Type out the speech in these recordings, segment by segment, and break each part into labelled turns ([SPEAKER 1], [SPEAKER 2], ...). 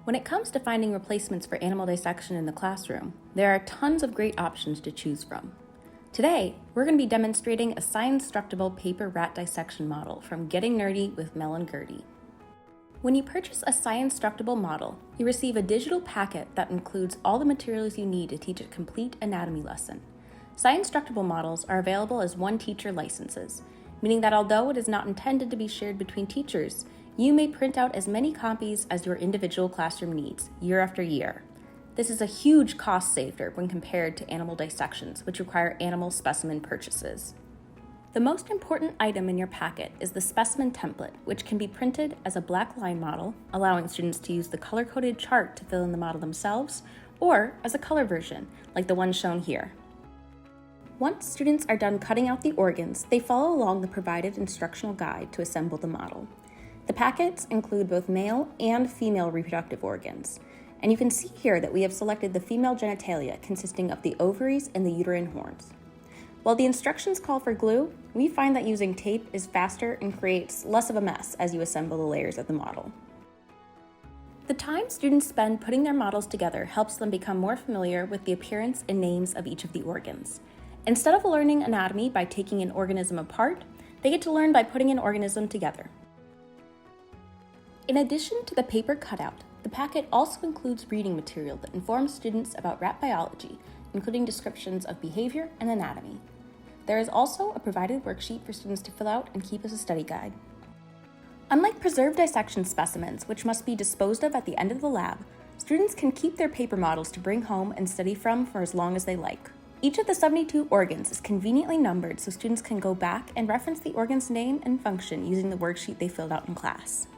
[SPEAKER 1] When it comes to finding replacements for animal dissection in the classroom, there are tons of great options to choose from. Today, we're going to be demonstrating a science-structable paper rat dissection model from Getting Nerdy with Mel and Gerdy. When you purchase a science-structable model, you receive a digital packet that includes all the materials you need to teach a complete anatomy lesson. Science-structable models are available as one-teacher licenses, meaning that although it is not intended to be shared between teachers, you may print out as many copies as your individual classroom needs, year after year. This is a huge cost saver when compared to animal dissections, which require animal specimen purchases. The most important item in your packet is the specimen template, which can be printed as a black line model, allowing students to use the color-coded chart to fill in the model themselves, or as a color version, like the one shown here. Once students are done cutting out the organs, they follow along the provided instructional guide to assemble the model. The packets include both male and female reproductive organs, and you can see here that we have selected the female genitalia consisting of the ovaries and the uterine horns. While the instructions call for glue, we find that using tape is faster and creates less of a mess as you assemble the layers of the model. The time students spend putting their models together helps them become more familiar with the appearance and names of each of the organs. Instead of learning anatomy by taking an organism apart, they get to learn by putting an organism together. In addition to the paper cutout, the packet also includes reading material that informs students about rat biology, including descriptions of behavior and anatomy. There is also a provided worksheet for students to fill out and keep as a study guide. Unlike preserved dissection specimens, which must be disposed of at the end of the lab, students can keep their paper models to bring home and study from for as long as they like. Each of the 72 organs is conveniently numbered so students can go back and reference the organ's name and function using the worksheet they filled out in class.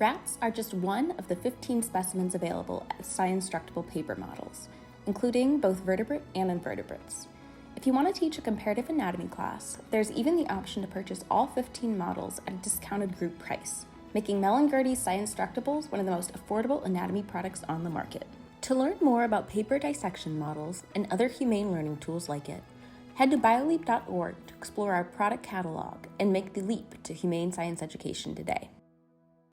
[SPEAKER 1] Rats are just one of the 15 specimens available as science-structable paper models, including both vertebrate and invertebrates. If you want to teach a comparative anatomy class, there's even the option to purchase all 15 models at a discounted group price, making Mel and Gerdy's Science-Structables one of the most affordable anatomy products on the market. To learn more about paper dissection models and other humane learning tools like it, head to bioleap.org to explore our product catalog and make the leap to humane science education today.